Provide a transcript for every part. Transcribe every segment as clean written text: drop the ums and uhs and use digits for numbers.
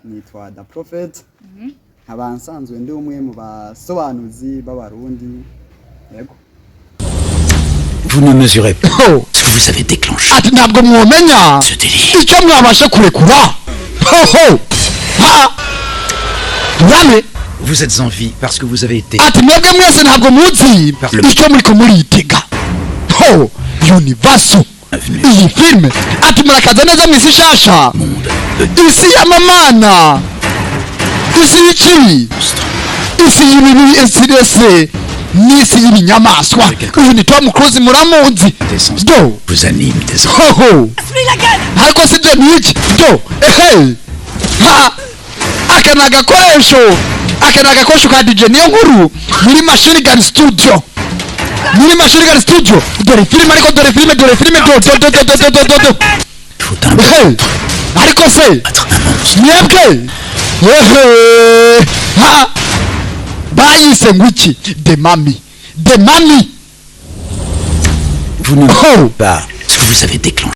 nitwa Da Prophet nkaba nsanzwe ndi umwe mu basobanuzi b'abarundi yego. Vous ne mesurez pas ce que vous avez déclenché. Ati ntabwo mwomenya Ce délire. icyo mwabashe kurekura. Yame Vous êtes en vie parce que vous avez été ati mwebwe mwese ntabwo muzi icyo muriko muritega. Universo iyi filme ati murakaza neza mu isi shasha, isi y'amamana, isi y'ikibi, isi y'ibibi, isi n'isi y'ibinyamaswa. Uyu ni Tom Cruise muramuzi. Do vous anime des ariko si byo niki do aka ni agakoresho ka DJ niyo nkuru muri Machine Gun Studio, muri Machine Gun Studio. Dore filime ariko dore filime do ariko se mwebwe bayise ngwiki de mami. Vous ne mesurez pas ce que vous avez déclenché.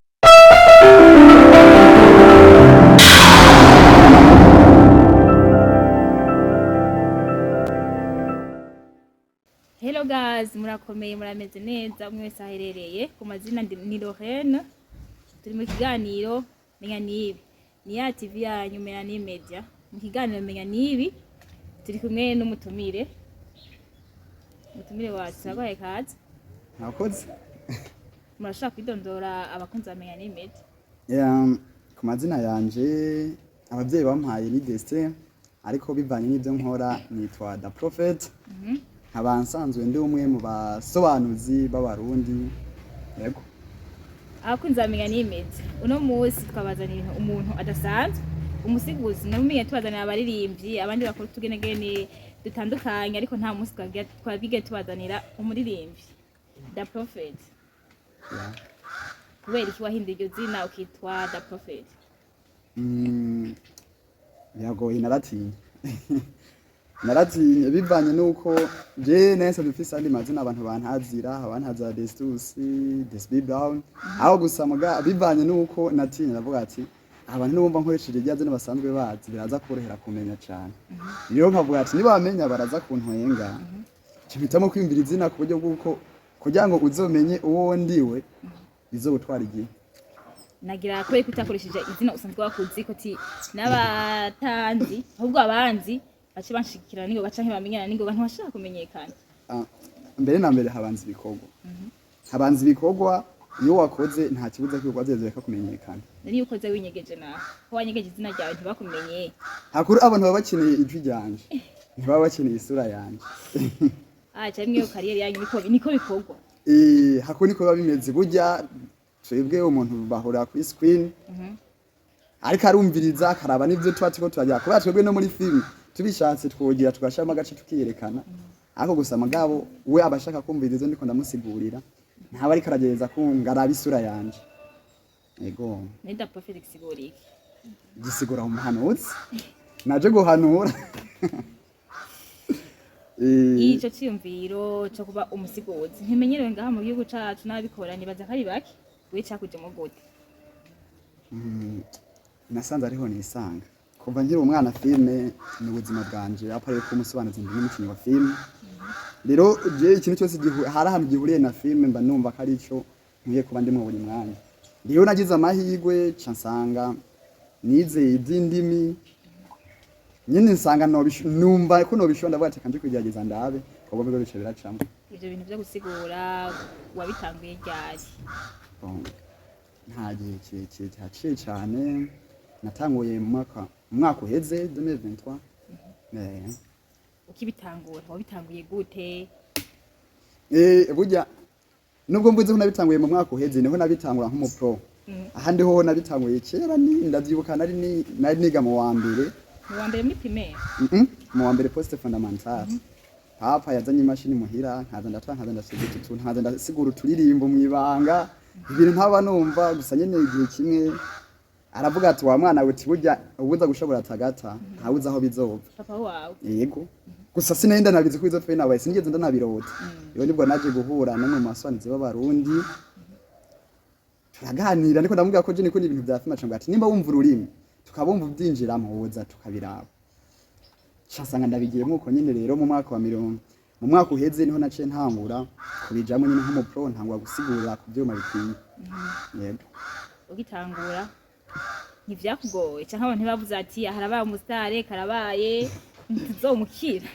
Hello guys, murakomeye murameze neza mwese aherereye ku mazina ni Lorraine. Turi mu kiganiro menya nibi ni ya TV yanyu menya ni media. Mu kiganiro menya nibi turi kumwe n'umutumire wacu sabaye kazi. Nakoze Murashaka kwidondora abakunzi bamenya ni media. Ku mazina yanje abavyeyi bampaye ni Destin, ariko bivanye n'ibyo nkora nitwa Da Prophet. Nkaba nsanzwe ndi umwe mu basobanuzi b'abarundi yego. Abakunzi bamenya ni media. Uno munsi twabazanira umuntu adasanzwe, umusiguzi namumenye tubazanira abaririmbyi abandi bakora tugenegene dutandukanye, ariko nta munsi twabige tubazanira umuririmbyi Da Prophet. Kubera iki wahinduye iryo zina ukitwa Da Prophet? Yagoye naratinye bivanye nuko je nese dufise andi mazina abantu bantazira, abantaza Destus, Desbi Brown, aho gusa muga bivanye nuko natinye navuga ati abantu numva nkoresheje irya zina basanzwe bazi biraza korohera kumenya cyane. Rero nkavuga ati niba bamenya baraza kuntwenga. Kibitamo kwimbira izina ku buryo bwuko kugira ngo uzomenye uwo ndiwe bizobutwara igihe. Nagira kwe kutakoresheje izina usanzwe wakuzi ko ti n'abatanzi ahubwo abanzi bace banshikira ningo baca nkibamenyana ningo bantu bashaka kumenyekana. Mbere na mbere habanza ibikorwa. Habanza ibikorwa iyo wakoze nta kibuza cyo kwazezeka kumenyekana. Nari ukoze winyegeje na ko wanyegeje izina ryawe ntibakumenye. Hakuru abantu baba bakeneye ijwi ryanje. Ntibaba bakeneye isura yanje. Cyane iyo career yanyu niko bikorwa. Hakuru niko biba bimeze burya twebwe umuntu bahora kuri screen. Ariko arumviriza akaraba n'ivyo twatiko turajya kuba twebwe no muri film tubishatse twogira tugashama agace tukiyerekana. Ariko gusa magabo we abashaka kumviriza ndiko ndamusigurira ntaba ariko aragereza kungaraba isura yanje. Yego. Ni Da Prophet gisiguriki. Gisigura umuhanuzi. Naje guhanura. Ico cyumviro cyo kuba umusiguzi ntimenyerewe ngaha mu gihugu cacu nabikora nibaza kari baki we cakuje mu gute. Nasanze ariho nisanga kuva nkiri umwana filme ni ubuzima bwanje apare ko umusobanuzi ndi n'umukinnyi wa filme. Rero je ikintu cyose hari ahantu gihuriye na filme mba numva ko ari cyo nkwiye kuba ndimo buri mwanya. Rero nagize amahirwe cansanga nize iby'indimi nyine nsanga numva ko nobishonda bwate kandi kugerageza ndabe kuko bigo bice biracamo. Ivyo bintu byo gusigura wabitanguye ryari? Nta gihe kirekire haciye cyane, natanguye mu mwaka uheze 2023. Ukibitangura wabitanguye gute? Burya nubwo mvuze ko nabitanguye mu mwaka uheze niho nabitangura nk'umupro. Ahandi ho nabitanguye kera ni ndavyibuka nari niga mu wa mbere. Mu wa mbere muri primaire? Mu wa mbere poste fondamentale. Papa yazanye imashini muhira nkaza ndasigura uturirimbo mwibanga. Ibintu ntaba numva gusa nyene igihe kimwe aravuga ati wa mwana we burya ubuza gushobora tagata ntawuza aho bizova. Papa wawe? Yego. Gusa sinenda nabizi ko izopfe nawe sinigeze ndanabirota. Iyo nibwo naje guhura no mu maswanizi b'abarundi. Turaganira niko ndamubwira ko je niko n'ibintu byafima cyangwa ati nimba wumva ururimi tukabumva ubyinjiramo woza tukabiraba cyasanga ndabigiyemo uko nyine rero mu mwaka uheze niho naciye ntangura kubijamo nyine nk'umupro ntangwa gusigura ku byuma bikwiye yego ugitangura ntivyakugoye canke abantu bavuze ati harabaye umusitare karabaye ntizomukira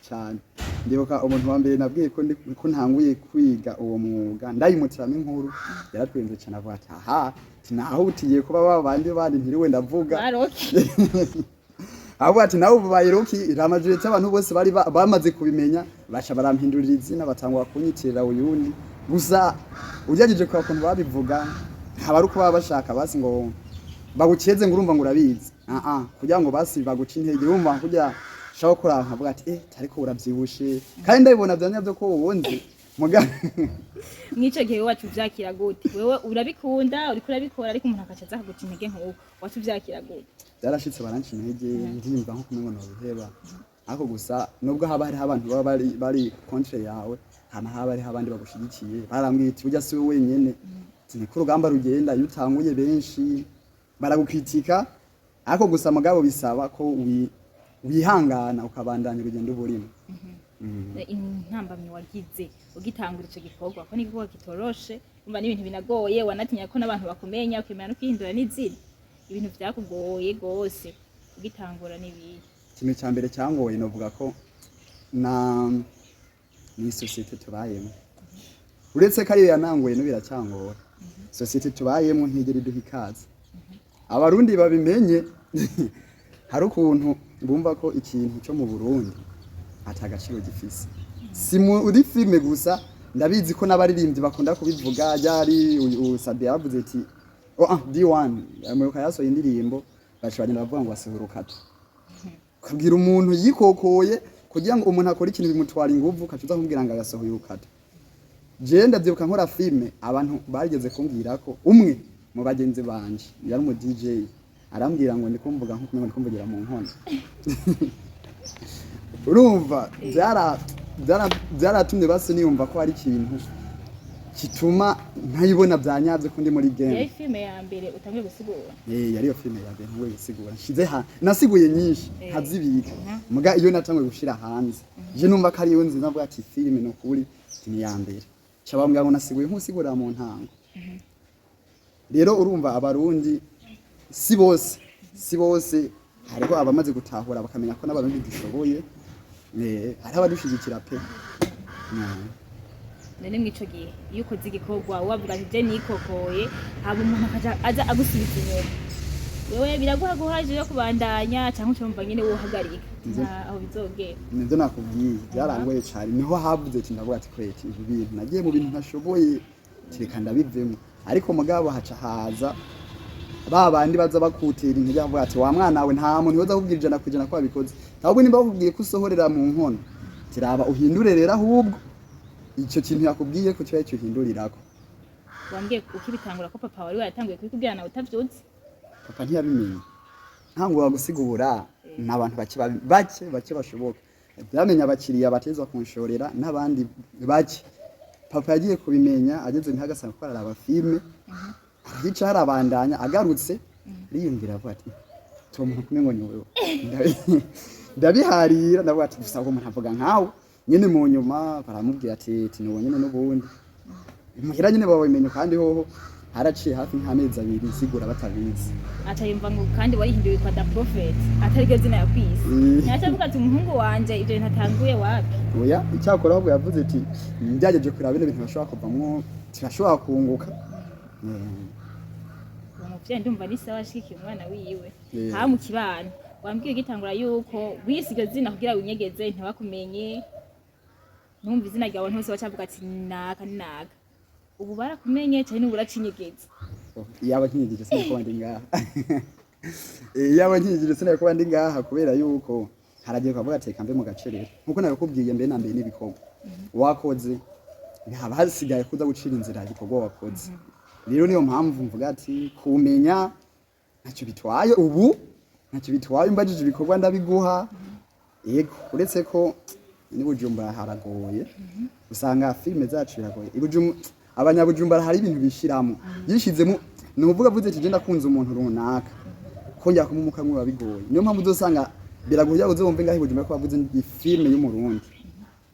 cyane ndibuka umuntu wa mbere nabwiye ko ntanguye kwiga uwo mwuga ndayimutiramo inkuru yaratwenze cyane avuga ati aha naho utiye kuba babandi ntiriwe ndavuga avuga ati nawe ubaye roki ramajorite abantu bose bari bamaze kubimenya baca barampindurira izina batangwa kunyitirira uyundi gusa ujageje kwa kuntu babivuga haba ari uko baba bashaka basi ngo bagukeze ngo urumva ngo urabizi kugira ngo basi baguca intege urumva kugira shaho kora nkavuga ati ariko urabyibushe kandi ndabibona byanyabyo ko wonze muga mwico gihe wacu vyakira gute wewe urabikunda uriko urabikora ariko umuntu akacaza kuguca intege nkuko wacu vyakira gute byarashitse baranca intege ndimva nko kumwe ngo biheba ariko gusa nubwo haba hari abantu baba bari contre yawe haba hari abandi bagushigikiye barambwiye ati ujya si we wenyene ko urugamba rugenda iyo utanguye benshi baragukritika ariko gusa mugabo bisaba ko wihangana ukabandanya urugendo burimo intambamye wagize ugitangura ico gikorwa ko n'igikorwa kitoroshe umva n'ibintu binagoye wanatinya ko n'abantu bakumenya ukimenya no kwihindura n'izina ibintu vyakugoye gose ugitangura n'ibihe kimwe cya mbere cyangoye novuga ko ni societe tubayemo uretse ko ariyo yanangoye no biracyangora societe tubayemo ntigera iduha ikaze abarundi babimenye hari ukuntu bumva ko ikintu cyo mu Burundi atagaciro gifise uri filme gusa ndabizi ko n'abaririmbyi bakunda kubivuga ryari Sabe yavuze ati D1 amuruka yasohoye indirimbo bashobora bavuga ngo basohorukato kabwira umuntu yikokoye kugira ngo umuntu akora ikintu bimutwara inguvu kacuza kumbwira ngo agasohoye urukato je ndavyibuka nkora filme abantu bageze kumbwira ko umwe mu bagenzi banje yari umu DJ arambwira ngo ndikumvuga nko kumwe ndikumvugira mu nkono urumva byaratumye basi niyumva ko hari ikintu kituma ntayibona byanyabye kundi muri game yari filme ya mbere utangiye gusigura yari yo filme ya mbere ntuwe gusigura nshize nasiguye nyinshi nkazibika muga iyo natangiye gushira hanze je numva ko ari yo nzi navuga ati filme no kuri ni ya mbere cyabambwa ngo nasiguye nkusigura mu ntango rero urumva abarundi si bose hariho abamaze gutahura bakamenya ko n'abarundi dushoboye hari abadushigikira pe none mwico gihe iyo ukoze igikorwa wavuga ati je nikokoye haba umuntu akaja aza agusubiza inyuma wewe biraguha guhaje yo kubandanya cyangwa cyumva nyine wohagarika aho bizogera nivyo nakubwiye byarangoye cyane niho havuze ati ndavuga ati kweti ibi bintu nagiye mu bintu ntashoboye tireka ndabivemo ariko mugabo haca haza babandi baza bakutera intege bavuga ati wa mwana we nta muntu yoza kubwira ijana kwijana ko babikoze ahubwo nimba bakubwiye ko usohorera mu nkono tiraba uhindure rero ahubwo icyo kintu yakubwiye ko cyo hindurirako wambwiye ukibitangura ko papa wari yatanguye kubikubwira nawe utavyuze papa ntiyabimenye ntango wagusigura n'abantu bake bashoboka byamenya abakiriya batezwa kunshorera n'abandi bake papa yagiye kubimenya ageze ntagasanga ko araba filme hica harabandanya agarutse riyumvira avuga ati tomu kumwe ngo ni wewe ndabiharira ndavuga ati gusa ngo umuntu avuga nkawe nyene mu nyuma baramubwira ati ni wowe nyene n'ubundi muhira nyene babimenye kandi hoho haraciye hafi nk'amezi abiri sigura batabizi atayumva ngo kandi warihinduye kwa da prophet ataryo zina yakwise nyacavuga ati umuhungu wanje ivyo ntatanguye wapi oya icyakora ahubwo yavuze ati njyageje kuraba bino bintu bashobora kuvamwo tirashobora kunguka umuvyeyi ndumva ni sawa ashikiye umwana wiwe ha mu kibano wambwiye gitangura yuko wisiga zina kugira winyegeze ntabakumenye numva izina ryawe ntose bacavuga ati naka ubu barakumenye cyane n'ubu uracinyegeza yaba nkinyigije sinako bandi ngaha yaba nkinyigije sinako bandi ngaha kubera yuko haragiye kavuga ati kambe mu gacerero nkuko nabikubwiye mbe nambe n'ibikorwa wakoze haba hasigaye kuza gucira inzira igikorwa wakoze rero niyo mpamvu mvuga ati kumenya ntacyo bitwaye ubu ntacyo bitwaye mbajije ibikorwa ndabiguha yego uretse ko ni Bujumbura haragoye usanga filme zacu biragoye abanyabujumbura hari ibintu bishiramo yishizemo nuvuga vuze ati je ndakunze umuntu runaka kongera kumumuka mwe babigoye niyo mpamvu uzosanga biragoye uzumve ngaho ibujumba ko bavuze filme y'umurundi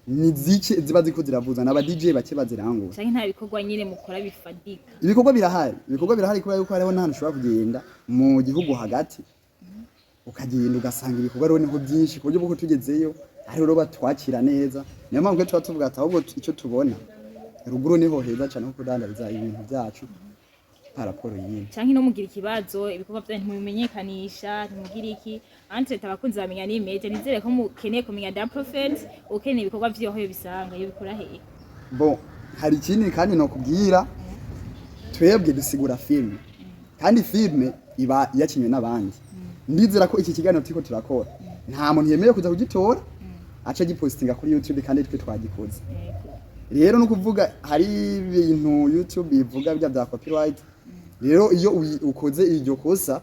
ni zike ziba ziko ziravuza n'aba DJ bake bazirangura canke nta bikorwa nyine mukora bifadika ibikorwa birahari kubera yuko hariho n'ahantu ushobora kugenda mu gihugu hagati ukagenda ugasanga ibikorwa rero niho byinshi ku buryo bwo tugezeyo ari rero batwakira neza niyo mpamvu tuba tuvuga ati ahubwo icyo tubona ruguru niho heza cyane kuko kudandariza ibintu byacu paraporo yindi canke no mugira ikibazo ibikorwa byanyu mubimenyekanisha ntimugira iki entre abakunzi bamenya ni media nizere ko mukeneye kumenya da prophet ukeneye ibikorwa vyoho bisanga iyo bikora hehe bon hari ikindi kandi no kubwira twebwe dusigura filme kandi filme iba yakinywe n'abandi ndizera ko iki kiganiro turiko turakora nta muntu yemeye kuza kugitora aca gipostinga kuri YouTube kandi twe twagikoze rero no kuvuga hari ibintu YouTube ivuga bya copyright rero iyo ukoze iryo kosa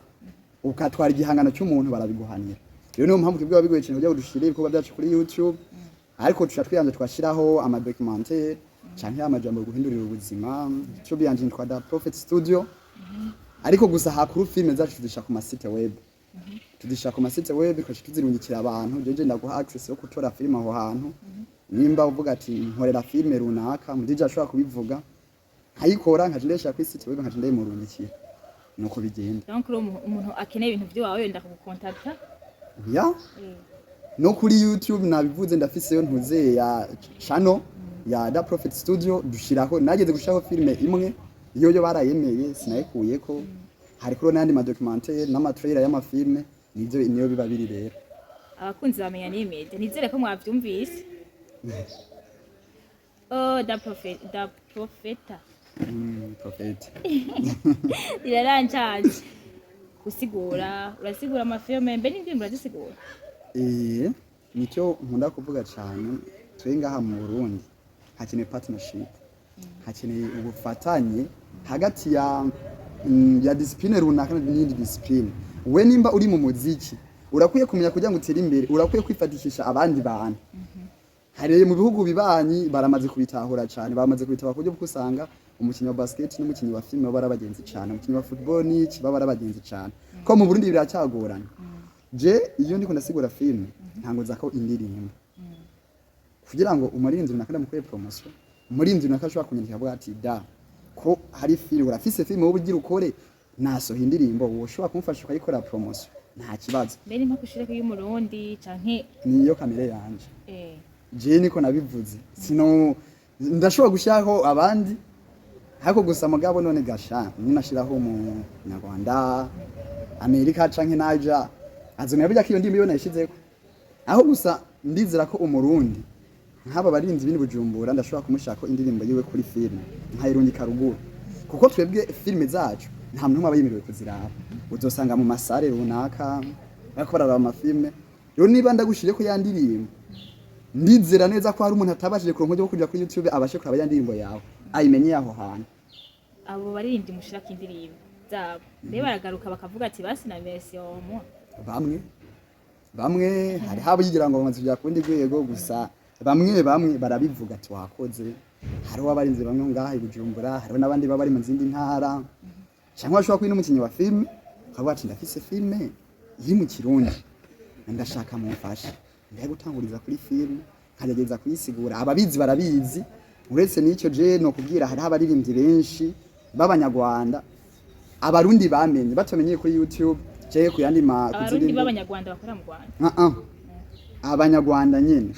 ukatwara igihangano cy'umuntu barabiguhanira rero niyo mpamvu twebwe babigoye cyane kugira ngo dushire ibikorwa byacu kuri YouTube ariko tuca twiyanje twashiraho ama documentaire canke amajambo yo guhindurira ubuzima YouTube yanje ni Da Prophet Studio ariko gusa hakuru filme zacu tudisha ku masite web tudisha ku masite web ko tuzirungikira abantu jeje ndaguha access yo gutora filme aho hantu nimba uvuga ati nkorera filme runaka mu DJ ashobora kubivuga nkayikora nkajindesha ku site web nkajinde murungikira nuko bigenda donc umuntu akeneye ibintu byawe yenda kugukontakta ya no kuri YouTube nabivuze ndafiseyo ntuze ya channel ya Da Prophet Studio dushiraho nageze gushiraho filme imwe iyo barayemeye sinayikuyeko hari kuri n'andi ma documentaire n'ama trailer y'amafilme nivyo niyo biba biri rero abakunzi bamenya ni media nizere ko mwavyumvise Da Prophet Prophet irarancaje gusigura urasigura amafilme mbe n'indirimbo urazisigura nicyo nkunda kuvuga cyane twe ngaha mu Burundi hakeneye partnership hakeneye ubufatanye hagati ya discipline runaka n'indi discipline we nimba uri mu muziki urakwiye kumenya kugira ngo utere imbere urakwiye kwifatishisha abandi bantu hari mu bihugu bibanyi baramaze kubitahura cyane bamaze kubitaba kujyo kusanga umukinnyi wa basket n'umukinnyi wa film baba abagenzi cyane umukinnyi wa football ni baba abagenzi cyane ko mu Burundi biracyagorana je iyo ndiko ndasigura film ntango zako indirimbo kugira ngo umurinzi runaka ndamukore promotion umurinzi runaka ashobora kunyandika avuga ati da ko hari film urafise film wowe ugira ukore naso indirimbo wowe ushobora kumufasha ukayikora promotion nta kibazo mbere nko kushireka y'umurundi canke niyo kamere yanje je niko nabivuze sino ndashobora gushyaho abandi hako gusa mugabo none gasha ninashiraho mu Nyarwanda Amerika canke naja azomera bijya kiyo ndimbi yona yashizeko aho gusa ndizera ko umurundi nk'aba barinzi bini Bujumbura ndashobora kumushaka indirimbo yiwe kuri film nkayirungika ruguru kuko twebwe filme zacu nta muntu abayimiriwe kuziraba uzosanga mu masare runaka bako barara amafilme rero niba ndagushire ko yandirimbo ndizera neza ko hari umuntu atabashije kuronka cyo kujya kuri YouTube abashe kuraba yandirimbo yawe ayimenye aho hantu abo baririmbyi mushiraka indirimbo zabo be baragaruka bakavuga ati basi na version mo bamwe hari habo yigira ngo bamaze kujya kundi rwego gusa bamwe barabivuga ati wakoze hari wabarinze bamwe ngaha ibujumbura hari nabandi baba bari mu zindi ntara cyangwa ashobora kwina umukinyi wa film akavuga ati ndafise filme yi mu Kirundi ndashaka mumfasha ndiye gutanguriza kuri film nkageza kuyisigura ababizi barabizi uretse n'icyo je no kubwira hari abaririmbyi benshi b'abanyarwanda abarundi bamenye batamenye kuri YouTube je ku yandi abarundi b'abanyarwanda bakora mu Rwanda abanyarwanda nyene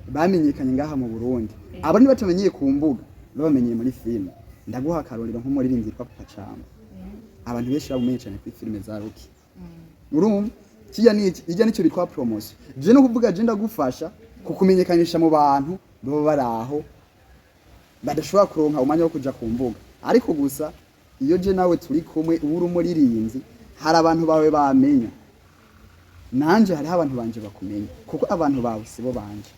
bamenyekanye ngaha mu Burundi abandi batamenye ku mbuga babamenye muri film ndaguha akarorero nk'umuririmbyi kwa Papa Chamba abantu benshi babumenye cyane kuri filme za Rocky urumva kijya nicyo bitwa promotion je no kuvuga je ndagufasha kukumenyekanisha mu bantu baba baraho badashobora kuronka umanya wo kuja ku mbuga ariko gusa iyo je nawe turi kumwe uri umuririmbyi hari abantu bawe bamenya nanje hari abantu banje bakumenya kuko abantu bawe sibo banje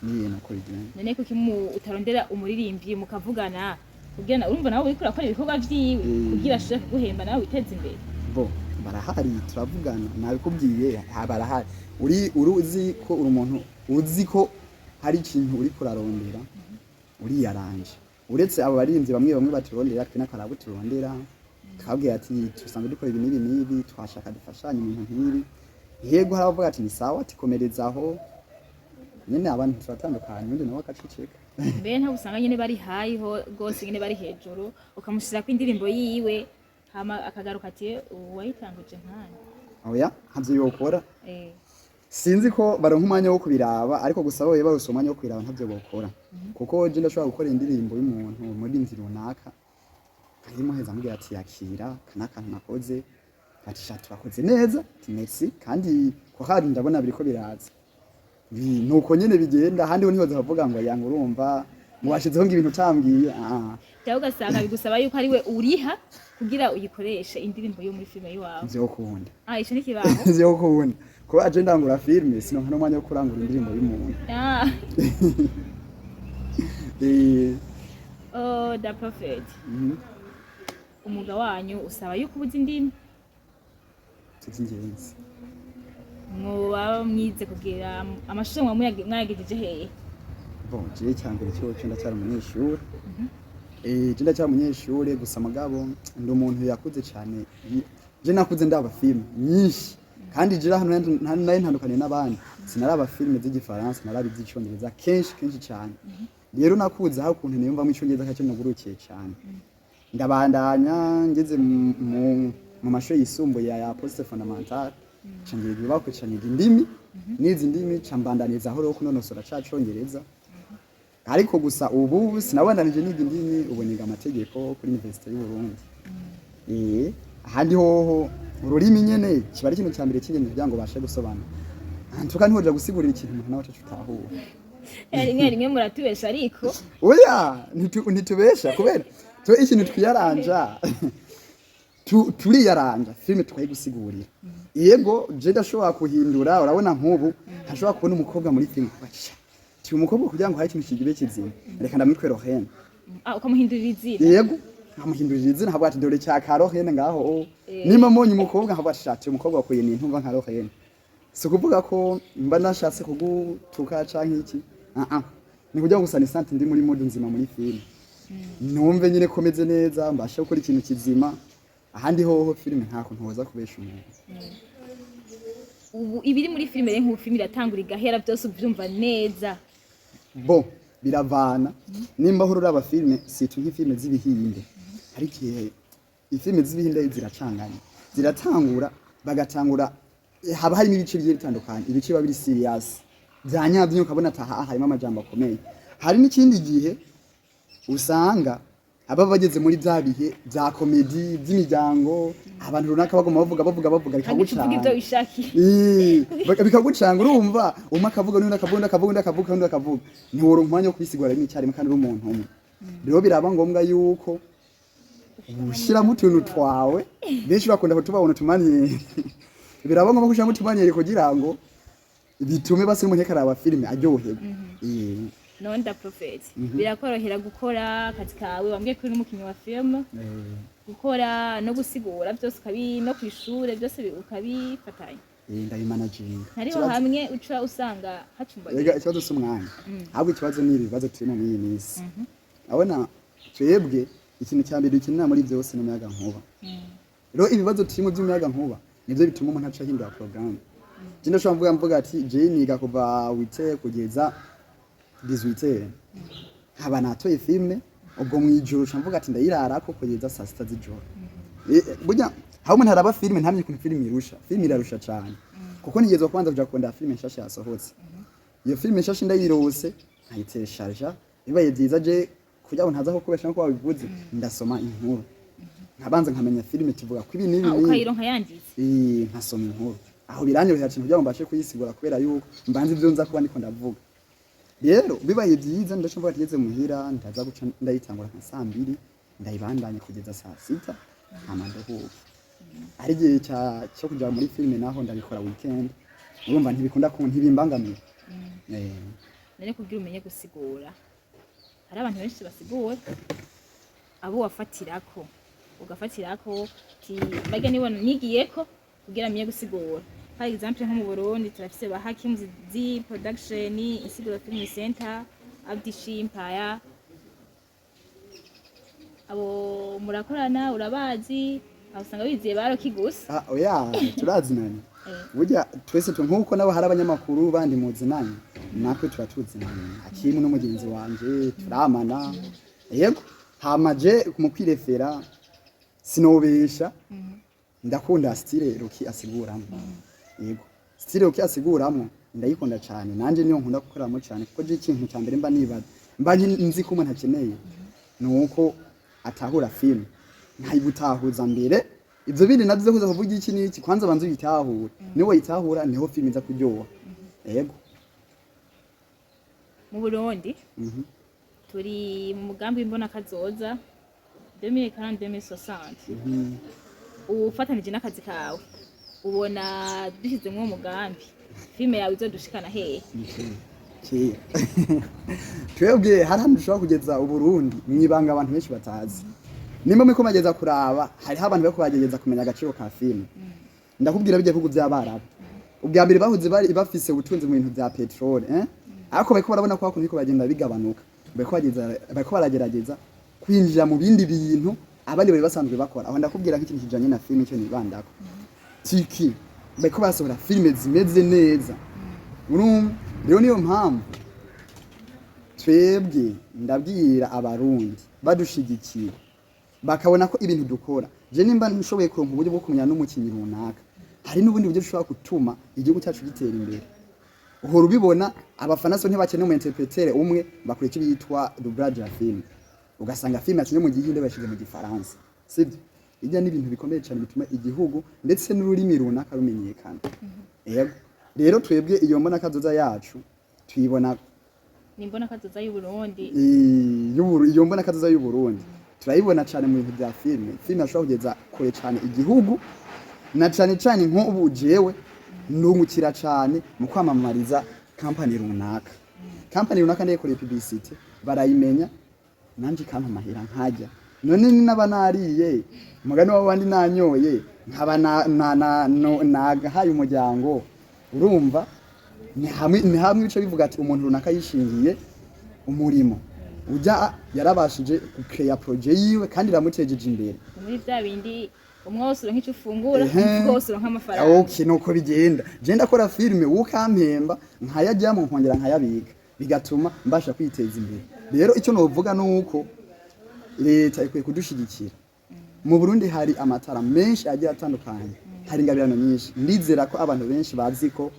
niye nako bigenda none kuki utarondera umuririmbyi mukavugana kugira urumva nawe uriko urakora ibikorwa vyiwe kugira ashaka guhemba nawe witeze imbere bo barahari turavugana nabikubwiye barahari uruzi ko uri umuntu uzi ko hari ikintu uri kurarondera uri yaranje uretse abo barinzi bamwe baturondera twe nakarabu turondera twabwiye ati tusanzwe dukora ibi n'ibi n'ibi twashaka dufashanye ibintu nk'ibi yego haravuga ati ni sawa ati komereza aho nyene abantu turatandukanye undi nawe akaceceka mbe nta usanga nyene bari high ho gose nyene bari hejuru ukamushira ko indirimbo yiwe hama akagaruka ati wayitanguje nkani oya havyo yokora eh sinzi ko baronka umwanya wo kubiraba ariko gusa boye barose umwanya wo kubiraba ntavyo bokora kuko je ndashobora gukora indirimbo y'umuntu muri nzi runaka harimo heza mbwira ati yakira kanaka nakoze ati shatu bakoze neza ati merci kandi ko hari ndabona biriko biraza nuko nyene bigenda handi ho niho zavuga ngo yanga urumva mwashizeho ngo ibintu utambwiye cyangwa ugasanga bigusaba yuko ari we uriha kugira uyikoreshe indirimbo yo muri filime yiwawe ivyo kunda ico ni kibaho ivyo kunda ko aje ndangura filime sino nka n'umwanya wo kurangura indirimbo y'umuntu oh da perfect umuga wanyu usaba yuko ubuza indimi tuzingenzi mwoba mwize kugira amashusho mwayagejeje hehe bon je cyambere cyo ndacyari umunyeshuri je ndacyari umunyeshuri gusa mugabo ndi umuntu yakuze cyane je nakuze ndaba film nyinshi kandi je hano nayo ntandukanye n'abandi sinaraba film z'igifaransa naraba iz'icyongereza kenshi cyane rero nakuze aho kuntu niyumva mu icyongereza kacyo nagurukiye cyane ndabandanya ngeze mu mashuri yisumbuye ya poste fondamentale cangiye bakwicanye indimi nizi ndimi cambandaniza aho rero kunonosora cacongereza ariko gusa ubu sinabandanije niga indimi ubu niga amategeko kuri Université y'u Burundi ahandi hoho ururimi nyene kiba ari ikintu cya mbere cy'ingenzi kugira ngo bashe gusobanura ntuka ntihoja gusigurira ikintu umuntu nawe tutahura rimwe muratubesha ariko oya ntitubesha kubera to ikintu twiyaranja turiyaranja filime tukayigusigurira yego je ndashobora kuhindura urabona nk'ubu ntashobora kubona umukobwa muri filime bacha ti umukobwa kugira ngo hari ikintu kigibe kizima reka ndamwitwe Rohene ukamuhindurira izina yego nkamuhindurira izina ntabwo ati dore cya Rohene ngaho nima monye umukobwa ntabwo ashati umukobwa wakuye ni ntumva nka Rohene si kuvuga ko mba nashatse kugutuka canke iki ni kugira ngo gusa ni sante ndi muri mode nzima muri filime numve nyine komeze neza mbashe gukora ikintu kizima ahandi hoho filime ntako ntoza kubesha umuntu ubu ibiri muri filime rero nk'ubu filime iratangura igahera byose ubyumva neza bo biravana nimba horo uraba filime situ nk'ifilime z'ibihinde ariko ifilime z'ibihinde ziracanganye ziratangura bagatangura haba harimo ibice bigiye bitandukanye ibice biba biri serious byanyabyo ukabona ataha harimo amajambo akomeye hari n'ikindi gihe usanga aba bageze muri bya bihe bya komedi by'imiryango abantu runaka bagoma bavuga bikagucanga bikagucanga urumva umwe akavuga n'undi akavuga ntiworo umwanya wo kubisigura rimwe cyarimo kandi uri umuntu umwe rero biraba ngombwa yuko ushyiramo utuntu twawe benshi bakunda kutubabona tumaniye biraba ngombwa gushyiramo utumaniye kugira ngo bitume basi umuntu akaraba filime aryoherwa none da prophet birakorohera gukora akazi kawe wambwiye kuri n'umukinnyi wa film gukora no gusigura byose ukabi no kwishure byose ukabifatanya ndabimanaging hariho hamwe uca usanga hacumba ikibazo cy'umwanya ahubwo ikibazo ni ibibazo turimo muri iyi minsi abona twebwe ikintu cya mbere dukenera muri byose n'umuyaga nkuba rero ibibazo turimo by'umuyaga nkuba nibyo bituma umuntu aca hindura programme je ndashobora mvuga ati je niga kuva wite kugeza 18 haba natoye filme ubwo mwijoro camvuga ati ndayirarako kugeza saa 6 z'ijoro burya hawo umuntu araba filme ntamye kuntu filme irusha filme irarusha cyane kuko nigeze kwanza kuja kunda filme nshasha yasohotse iyo filme nshasha ndayirose nkayiteshaja ibaye byiza je kugira ngo ntaza ko kubesha nko wabivuze ndasoma inkuru nkabanza nkamenya filme tuvuga ko ibi nibi ukayironka yanditse nkasoma inkuru aho biranyorohera cyane kugira ngo mbashe kuyisigura kubera yuko mbanze ibyo nza kuba niko ndavuga rero bibaye byiza ndashobora kugeze muhira ndaza guca ndayitangura nka 2 ndayibandanye kugeza saa 6 amandahuka ari gihe cyo kujya muri filime naho ndabikora weekend urumva ntibikunda ko ntibimbangamira none kugira umenye gusigura hari abantu benshi basigura abo wafatirako ugafatirako ti mbage nibona nigiyeko kugira amenye gusigura par exemple nko mu Burundi turafise ba Hakim Zidi Production Isiguro Film Center Abdi Shimpaya abo murakorana urabazi aho usanga biziye baroki gusa oya turazinanye burya twese nkuko nabo hari abanyamakuru bandi muzinanye natwe turatuzinanye hakimu n'umugenzi wanje turamana yego hamaje mu kwirefera sinobesha ndakunda style Roki asiguramo yego style Roki asiguramo ndayikunda cyane nanje niyo nkunda gukoramo cyane kuko je ikintu cya mbere mba nibaza mba nzi ko umuntu akeneye nuko atahura film ntayibutahuza mbere ivyo bindi navyo kuza kuvuga iki niki kwanza banzu yitahura niwe yitahura niho film iza kuryoha yego mu Burundi turi mu mugambi mbona kazoza 2040-2060 ufatanije n'akazi kawe ubona dushizemo umugambi filme yawe izodushikana hehe twebwe hari ahantu dushobora kugeza uburundi mwibanga abantu benshi batazi nimba miko mageza kuraba hariho abantu bako bagegeza kumenya agaciro ka filme ndakubwira bijye kugu by'abarabu ubwa mbere bahuze bari bafise ubutunzi mu bintu bya petrol ariko bariko barabona ko hakundi ko bagenda bigabanuka bariko baragerageza kwinjira mu bindi bintu abandi bari basanzwe bakora aho ndakubwira nk'ikintu kijanye na filme cyo nibandako tiki bariko basohora filme zimeze neza rero niyo mpamvu twebwe ndabwira abarundi badushigikiye bakabona ko ibintu dukora je nimba nshoboye kuronka uburyo bwo kumenya n'umukinyi runaka hari n'ubundi buryo dushobora gutuma igihugu cyacu gitera imbere uhora ubibona abafana so ntibakeneye umu interpreter umwe bakora icyo yitwa doublage ya film ugasanga film yakinye mu gihinde bashize mu gifaransa sibyo ijya n'ibintu bikomeye cyane bituma igihugu ndetse n'ururimi runaka rumenyekana yego rero twebwe iyo mbona kazoza yacu tuyibona nimbona kazoza y'u Burundi iyo mbona kazoza y'u Burundi turayibona cyane mu bintu bya filme ashobora kugeza kure cyane igihugu na cyane nk'ubu jewe ndungukira cyane mu kwamamariza company runaka ndiye kuri publicity barayimenya nanje kantu mahera nkajya none naba nariye umugani w'abandi nanyoye nkaba nagahaye umuryango urumva ni hamwe bice bivuga ati umuntu runaka yishingiye umurimo ujya yarabashije gukreya projet yiwe kandi ramutejeje imbere muri bya bindi umwose nk'icyo ufungura umwose nk'amafaranga okay nuko bigenda je ndakora filme ukampemba nkayajyamo nkongera nkayabika bigatuma mbasha kwiteza imbere rero icyo novuga nuko leta ikwiye kudushigikira mu Burundi hari amatara menshi agiye atandukanye hari ingabirano nyinshi ndizera ko abantu benshi bazi ko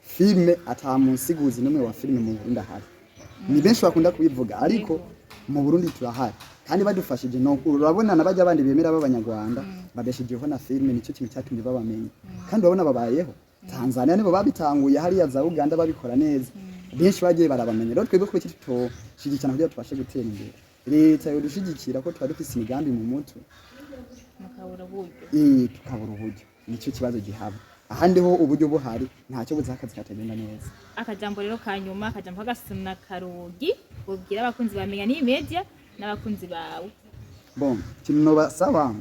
filme atamusiguzi numwe wa filme mu Burundi ahari ni benshi bakunda kubivuga ariko mu Burundi turahari kandi badufashije no urabona nabajya abandi bemera b'abanyarwanda badashijeho na filme nicyo kintu cyatumye babamenye kandi urabona babayeho Tanzania nibo babitanguye hariya za Uganda babikora neza benshi bagiye barabamenye rero twebwe ko kito shigikana kugira tubashe gutera imbere leta yo dushigikira ko twari dufise imigambi mu mutwe mukabura buryo tukabura uburyo nicyo kibazo gihaba ahandi ho uburyo buhari ntacyo buzakazi katagenda neza akajambo rero kanyuma akajambo kagasuna karugi ubwira abakunzi bamenya ni media n'abakunzi bawe bon kintu basaba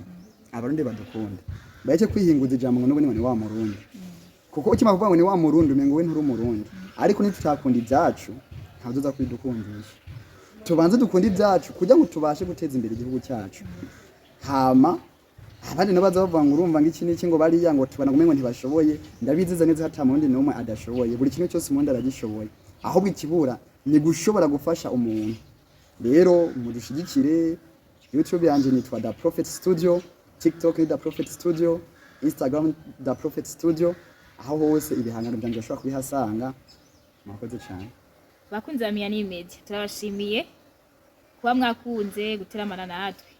abarundi badukunda baje kwihinguza ijambo ngo n'ubone wa murundi kuko ukima kuvuga ngo ni wa murundi umengo we nturi umurundi ariko nitutakunda ibyacu ntazoza kwidukundisha tubanze dukunda ibyacu kugira ngo tubashe guteza imbere igihugu cyacu hama abandi nabaza bavuga ngo urumva ngiki niki ngo bariya ngo tubana gumengo ntibashoboye ndabiziza neza hata mundi numwe adashoboye buri kintu cyose umuntu aragishoboye ahubwo ikibura ni gushobora gufasha umuntu rero mudushigikire YouTube yanje nitwa The Prophet Studio, TikTok ni The Prophet Studio, Instagram The Prophet Studio, aho hose ibihangano byanje bashobora kubihasanga. Mwakoze cyane bakunze bamenya ni media turabashimiye kuba mwakunze guteramana natwe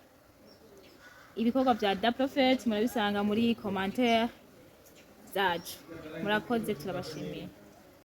ibikorwa bya The Prophet murabisanga muri commentaire zacu murakoze turabashimiye.